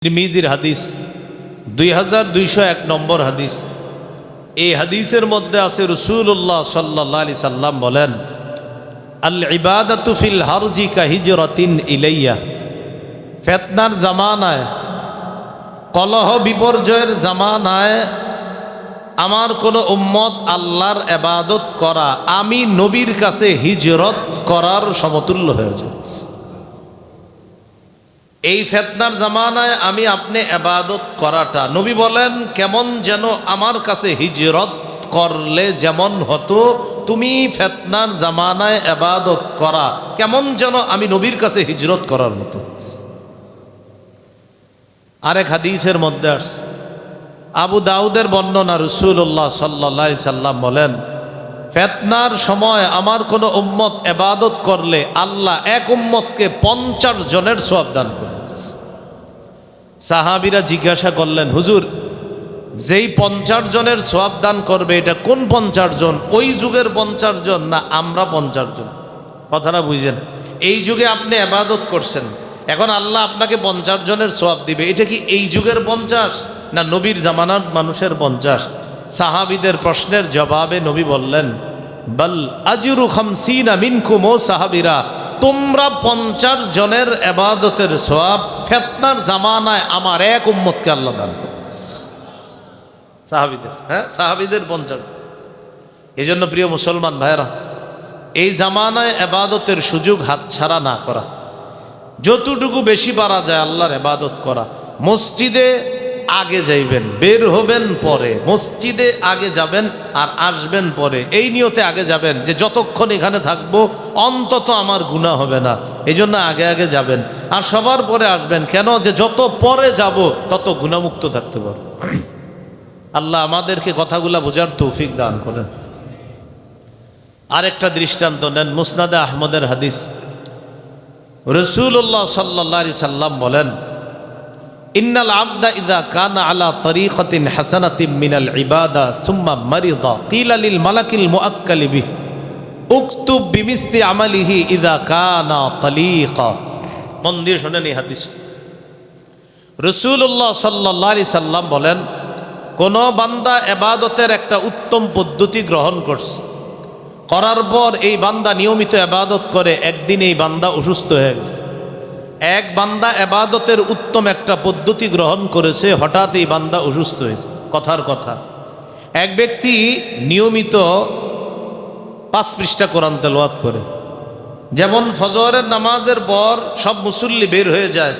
তিরমিজির হাদিস 2201 নম্বর হাদিস। এই হাদিসের মধ্যে আছে রাসূলুল্লাহ সাল্লাল্লাহু আলাইহি সাল্লাম বলেন, আল ইবাদাতু ফিল হারজি কা হিজরাতিন ইলাইয়া। ফিতনার জামানায়, কলহ বিপর্যয়ের জামানায় আমার কোন উম্মত আল্লাহর ইবাদত করা আমি নবীর কাছে হিজরত করার সমতুল্য হয়ে যাচ্ছে। এই ফিতনার জামানায় আমি আপনি ইবাদত করাটা, নবী বলেন, কেমন যেন আমার কাছে হিজরত করলে যেমন হতো তুমি ফিতনার জামানায় ইবাদত করা, কেমন যেন আমি নবীর কাছে হিজরত করার মতো। আরেক হাদিসের মধ্যে আসছে, আবু দাউদের বর্ণনা, রাসূলুল্লাহ সাল্লাল্লাহু আলাইহি সাল্লাম বলেন, ফিতনার সময় আমার কোন উম্মত ইবাদত করলে আল্লাহ এক উম্মতকে 50 জনের সওয়াব দান করেন। সাহাবীরা জিজ্ঞাসা করলেন, হুজুর, যেই 50 জনের সওয়াব দান করবে এটা কোন 50 জন? ওই যুগের 50 জন না আমরা 50 জন? কথাটা বুঝেন। এই যুগে আপনি ইবাদত করছেন, এখন আল্লাহ আপনাকে 50 জনের সওয়াব দিবে, এটা কি এই যুগের 50 না নবীর জামানার মানুষের 50? সাহাবীদের প্রশ্নের জবাবে নবী বললেন, বাল আজরু 50 মিনকুম। ও সাহাবীরা, তোমরা 50 জনের ইবাদতের সওয়াব ফিতনার জামানায় আমার এক উম্মতকে আল্লাহ দান করে। সাহাবীদের, সাহাবীদের 50। এই জন্য প্রিয় মুসলমান ভাইরা, এই জামানায় ইবাদতের সুযোগ হাতছাড়া না করা, যতটুকু বেশি পারা যায় আল্লাহর ইবাদত করা। মসজিদে আগে যাইবেন, বের হবেন পরে, মসজিদে আগে যাবেন আর আসবেন পরে। এই নিয়তে আগে যাবেন যে যতক্ষণ এখানে থাকবো অন্তত আমার গুনাহ হবে না, এই জন্য আগে আগে যাবেন। আর সবার পরে আসবেন, কেন? যে যত পরে যাব তত গুনাহমুক্ত থাকতে পারবো। আল্লাহ আমাদেরকে কথাগুলা বোঝার তৌফিক দান করেন। আরেকটা দৃষ্টান্ত নেন, মুসনাদে আহমদের হাদিস। রাসূলুল্লাহ সাল্লাল্লাহু আলাইহি সাল্লাম বলেন, ইন্নাল আবদা ইযা কানা আলা তরিকাতিন হাসানাতিন মিনাল ইবাদা সুম্মা মারিদা কিলা লিল মালাকিল মুআক্কালি বিহি উকতুব বিমিসলি আমালিহি ইযা কানা তালিকা। মন দিয়ে শুনেন এই হাদিস। রাসূলুল্লাহ সাল্লাল্লাহু আলাইহি সাল্লাম বলেন, কোন বান্দা ইবাদতের একটা উত্তম পদ্ধতি গ্রহণ করছে, করার পর এই বান্দা নিয়মিত ইবাদত করে, একদিন এই বান্দা অসুস্থ হয়ে গেছে। এক বান্দা ইবাদতের উত্তম একটা পদ্ধতি গ্রহণ করেছে, হঠাৎ এই বান্দা অসুস্থ হয়েছে। কথার কথা, এক ব্যক্তি নিয়মিত 5 পৃষ্ঠা কোরআন তেলাওয়াত করে, যেমন ফজরের নামাজের পর সব মুসল্লি বের হয়ে যায়,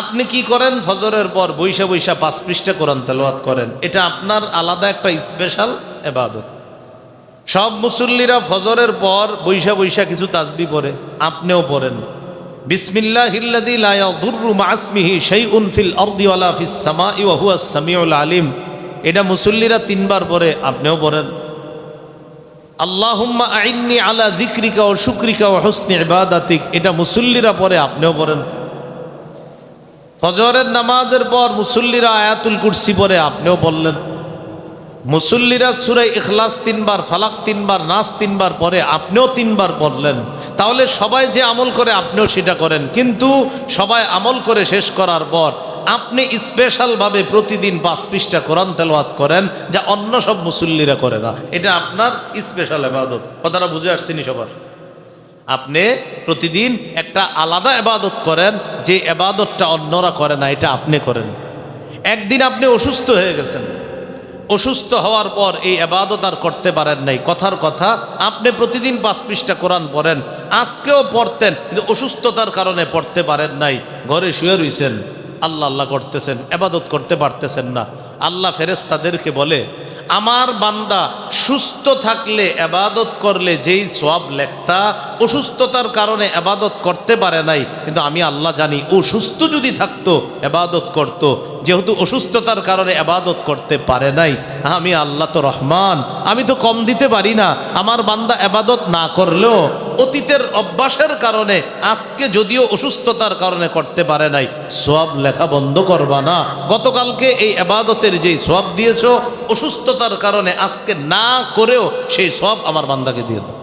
আপনি কি করেন? ফজরের পর বৈশা বৈশা 5 পৃষ্ঠা কোরআন তেলাওয়াত করেন। এটা আপনার আলাদা একটা স্পেশাল ইবাদত। সব মুসল্লিরা ফজরের পর বৈশা বৈশা কিছু তাসবিহ পড়ে, আপনিও পড়েন। বিসমিল্লাহিল্লাযী লা ইয়াদুররু মা ইসমিহি শাইউন ফিল আরদি ওয়ালা ফিস সামাই ওয়া হুয়াস সামিউল আলিম, এটা মুসল্লিরা 3 বার পড়ে, আপনিও পড়েন। আল্লাহুম্মা আইন্নি আলা যিকরিকা ওয়া শুকরিকা ওয়া হুসনি ইবাদাতিক, এটা মুসল্লিরা পড়ে, আপনিও পড়েন। ফজরের নামাজের পর মুসল্লিরা আয়াতুল কুরসি পড়ে, আপনিও পড়লেন। মুসল্লিরা সূরা ইখলাস 3 বার, ফালাক 3 বার, নাস 3 বার পড়ে, আপনিও 3 বার পড়লেন। তাহলে সবাই যে আমল করে আপনিও সেটা করেন, কিন্তু সবাই আমল করে শেষ করার পর আপনি স্পেশালভাবে প্রতিদিন 5 পৃষ্ঠা কোরআন তেলাওয়াত করেন, যা অন্য সব মুসল্লিরা করে না। এটা আপনার স্পেশাল ইবাদত। কথাটা বুঝে আসছেনি সবার? আপনি প্রতিদিন একটা আলাদা ইবাদত করেন, যে ইবাদতটা অন্যরা করে না, এটা আপনি করেন। একদিন আপনি অসুস্থ হয়ে গেছেন, অসুস্থ হওয়ার পর এই ইবাদত আর করতে পারেন নাই। কথার কথা, আপনি প্রতিদিন 5 পৃষ্ঠা কোরআন পড়েন, আজকেও পড়তেন, কিন্তু অসুস্থতার কারণে পড়তে পারেন নাই, ঘরে শুয়ে রইছেন, আল্লাহ আল্লাহ করতেছেন, ইবাদত করতে পারতেছেন না। আল্লাহ ফেরেশতাদেরকে বলে, আমার বান্দা সুস্থ থাকলে ইবাদত করলে যেই সওয়াব লেখতা, অসুস্থতার কারণে ইবাদত করতে পারে নাই, কিন্তু আমি আল্লাহ জানি ও সুস্থ যদি থাকতো ইবাদত করত। যেহেতু অসুস্থতার কারণে ইবাদত করতে পারে নাই, আমি আল্লাহ তো রহমান, আমি তো কম দিতে পারি না। আমার বান্দা ইবাদত না করলেও অতীতের অভ্যাসের কারণে আজকে যদিও অসুস্থতার কারণে করতে পারে নাই, সওয়াব লেখা বন্ধ করবা না। গতকালকে এই ইবাদতের যেই সওয়াব দিয়েছো, অসুস্থতার কারণে আজকে না করেও সেই সওয়াব আমার বান্দাকে দিয়ে দাও।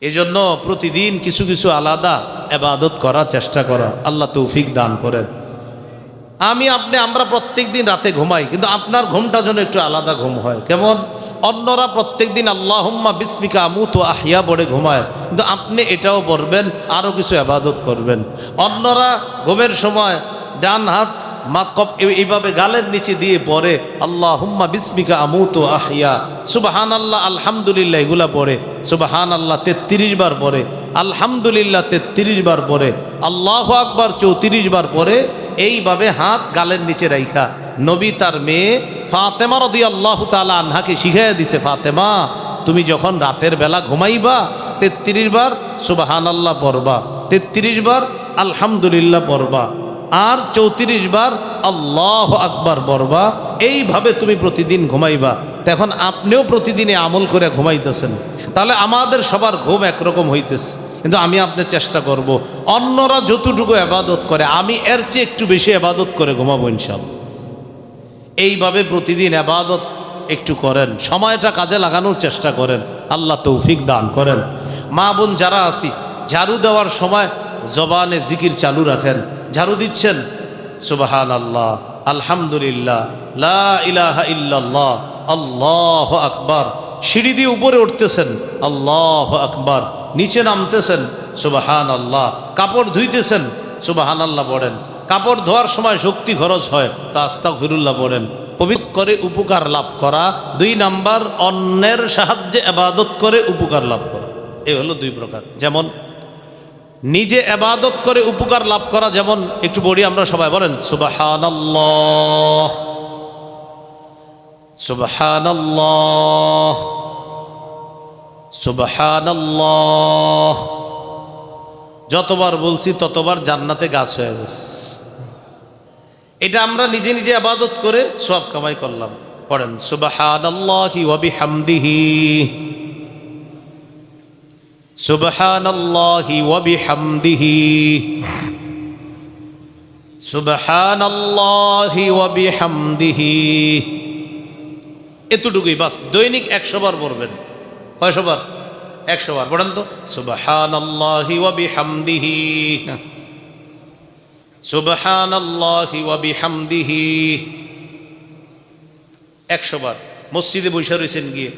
এই জন্য প্রতিদিন কিছু কিছু আলাদা ইবাদত করার চেষ্টা করা, আল্লাহ তৌফিক দান করেন। আমরা প্রত্যেক দিন রাতে ঘুমাই, কিন্তু আপনার ঘুমটা যেন একটু আলাদা ঘুম হয়। কেমন? অন্যরা প্রত্যেক দিন আল্লাহুম্মা বিসমিকা আমুতু ওয়া আহইয়া পড়ে ঘুমায়, কিন্তু আপনি এটাও পড়বেন, আরও কিছু ইবাদত করবেন। অন্যরা ঘুমের সময় ডান হাত এইভাবে গালের নিচে দিয়ে পড়ে আল্লাহুম্মা বিসমিকা আমুতু ওয়া আহইয়া, সুবহানাল্লাহ আলহামদুলিল্লাহ এগুলা পড়ে, সুবহানাল্লাহ 33 বার পড়ে, আলহামদুলিল্লাহ 33 বার পড়ে, আল্লাহু আকবার 34 বার পড়ে। এইভাবে হাত গালের নিচে রাইখা নবী তার মেয়ে ফাতেমা রাদিয়াল্লাহু তাআলা আনহাকে শিখাইয়া দিছে, ফাতেমা তুমি যখন রাতের বেলা ঘুমাইবা 33 বার সুবহানাল্লাহ পড়বা, 33 বার আলহামদুলিল্লাহ পড়বা, আর 34 বার আল্লাহু আকবার পড়বা। এইভাবে তুমি প্রতিদিন ঘুমাইবা। তখন আপনিও প্রতিদিনে আমল করে ঘুমাইতেছেন। তাহলে আমাদের সবার ঘুম একরকম হইতেছে, কিন্তু আপনি চেষ্টা করব অন্যরা যতটুকু ইবাদত করে আমি এর চেয়ে একটু বেশি ইবাদত করে ঘুমাবো ইনশাআল্লাহ। এইভাবে প্রতিদিন ইবাদত একটু করেন, সময়টা কাজে লাগানোর চেষ্টা করেন, আল্লাহ তৌফিক দান করেন। মা বোন যারা আছি, ঝাড়ু দেওয়ার সময় জবানে জিকির চালু রাখেন। ঝাড়ু দিচ্ছেন সুবহানাল্লাহ আলহামদুলিল্লাহ লা ইলাহা ইল্লাল্লাহ আল্লাহু আকবার। সিঁড়ি দিয়ে উপরে উঠতেছেন আল্লাহু আকবার, নিচে নামতেছেন সুবহানাল্লাহ, কাপড় ধুইতেছেন সুবহানাল্লাহ পড়েন। কাপড় ধোয়ার সময় শক্তি খরচ হয় তা আস্তাগফিরুল্লাহ পড়েন। পবিত্র করে উপকার লাভ করা। 2 নাম্বার, অন্যের সাহায্যে ইবাদত করে উপকার লাভ করা। এই হলো 2 প্রকার। যেমন নিজে ইবাদত করে উপকার লাভ করা, যেমন একটু বলি আমরা সবাই, বলেন সুবহানাল্লাহ সুবহানাল্লাহ সুবহানাল্লাহ। যতবার বলছি ততবার জান্নাতে গাছ হয়ে গেছে। এটা আমরা নিজে নিজে ইবাদত করে সওয়াব কামাই করলাম। পড়েন সুবহানাল্লাহি ওয়া বিহামদিহি সুবহানাল্লাহি ওয়া বিহামদিহি সুবহানাল্লাহি ওয়া বিহামদিহি। এতটুকুই বাস। দৈনিক 100 বার পড়বেন। কয়শো বার? 100 বার। পড়েন তো সুবহানাল্লাহি ওয়া বিহামদিহি সুবহানাল্লাহি ওয়া বিহামদিহি 100 বার। মসজিদে বসে রয়েছেন গিয়ে,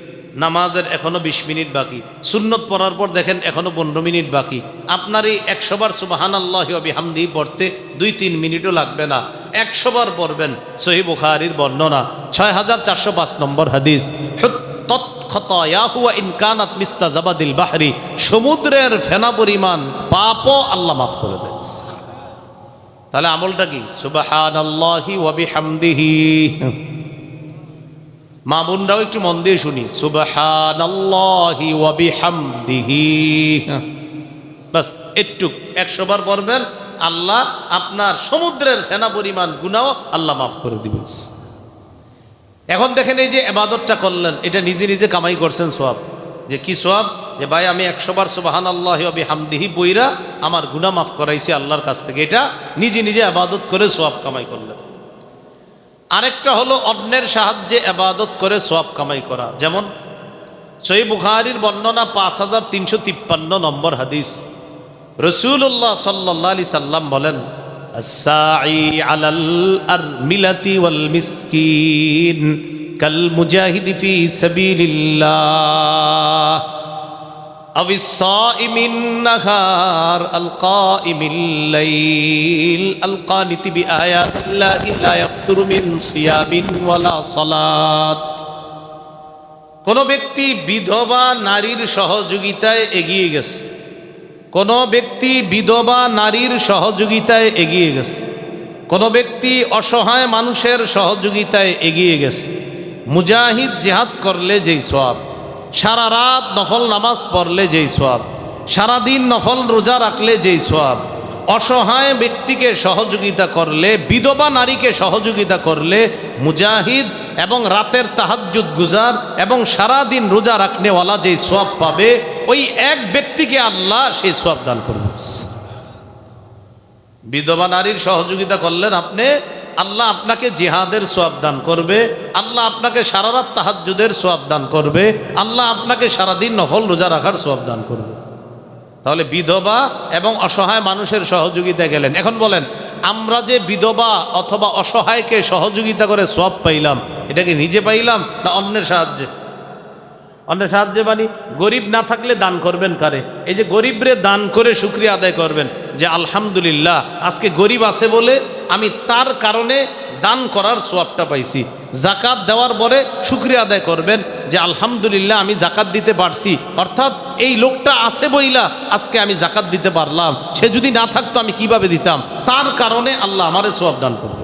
নামাজের এখনো 20 মিনিট বাকি, সুন্নত পড়ার পর দেখেন এখনো 15 মিনিট বাকি। আপনার এই 100 বার সুবহানাল্লাহি ওয়া বিহামদিহি পড়তে 2-3 মিনিটও লাগবে না। 100 বার পড়বেন। সহিহ বুখারীর বর্ণনা 6405 নম্বর হাদিস, খতায়াহু ওয়া ইন কানাত মিসলা জাবাদিল বাহরি, সমুদ্রের ফেনা পরিমাণ পাপও আল্লাহ মাফ করে দেন। তাহলে আমলটা কি? সুবহানাল্লাহি ওয়া বিহামদিহি। মা বোনরাও একটু মন দিয়ে শুনি, সুবহানাল্লাহি ওয়া বিহামদিহি। বাস একটু 100 বার পড়বেন, আল্লাহ আপনার সমুদ্রের ফেনা পরিমাণ গুনাহ আল্লাহ মাফ করে দিবেন। এখন দেখেন এই যে ইবাদতটা করলেন, এটা নিজে নিজে কামাই করছেন সওয়াব। যে কি সওয়াব? যে ভাই আমি 100 বার সুবহানাল্লাহি ওয়া বিহামদিহি বইরা আমার গুনাহ মাফ করাইছি আল্লাহর কাছ থেকে। এটা নিজে নিজে ইবাদত করে সওয়াব কামাই করলেন। আরেকটা হলো অন্যের সাহায্যে ইবাদত করে সওয়াব কামাই করা। যেমন সহিহ বুখারীর বর্ণনা 5353 নম্বর হাদিস, রাসূলুল্লাহ সাল্লাল্লাহু আলাইহি সাল্লাম বলেন, আস-সাঈ আলাল আরমিলাতি ওয়াল মিসকিন কাল মুজাহিদি ফি সাবিলিল্লাহ আবিস সাইমিন নাহার আল কাইমিল লাইল আল কানিতি বিআয়াতিল্লাহি লা ইয়াফতুরু মিন সিয়ামিন ওয়ালা সালাত। কোন ব্যক্তি বিধবা নারীর সহযোগিতায় এগিয়ে গেছে, কোন ব্যক্তি বিধবা নারীর সহযোগিতায় এগিয়ে গেছে, কোন ব্যক্তি অসহায় মানুষের সহযোগিতায় এগিয়ে গেছে, মুজাহিদ জিহাদ করলে যেই সওয়াব, সারা রাত নফল নামাজ পড়লে যেই সওয়াব, সারাদিন নফল রোজা রাখলে যেই সওয়াব, অসহায় ব্যক্তিকে সহযোগিতা করলে, বিধবা নারীকে সহযোগিতা করলে, মুজাহিদ এবং রাতের তাহাজ্জুদ গুজার এবং সারাদিন রোজা রাখনেওয়ালা যেই সওয়াব পাবে, ওই এক ব্যক্তিকে আল্লাহ সেই সওয়াব দান করবেন। বিধবা নারীর সহযোগিতা করলেন আপনি, আল্লাহ আপনাকে জিহাদের সওয়াব দান করবে, আল্লাহ আপনাকে সারা রাত তাহাজ্জুদের সওয়াব দান করবে, আল্লাহ আপনাকে সারাদিন নফল রোজা রাখার সওয়াব দান করবে। তাহলে বিধবা এবং অসহায় মানুষের সহযোগিতা গেলেন। এখন বলেন, আমরা যে বিধবা অথবা অসহায়কে সহযোগিতা করে সওয়াব পাইলাম, এটা কি নিজে পাইলাম না অন্যের সাহায্যে? অন্যের সাহায্যে মানে গরিব না থাকলে দান করবেন কারে? এই যে গরিবরে দান করে শুকরিয়া আদায় করবেন যে আলহামদুলিল্লাহ আজকে গরিব আছে বলে আমি তার কারণে দান করার সওয়াবটা পাইছি। জাকাত দেওয়ার পরে শুকরিয়া আদায় করবেন যে আলহামদুলিল্লাহ আমি জাকাত দিতে পারছি, অর্থাৎ এই লোকটা আছে বইলা আজকে আমি জাকাত দিতে পারলাম, সে যদি না থাকতো আমি কিভাবে দিতাম, তার কারণে আল্লাহ আমারে সওয়াব দান করবে।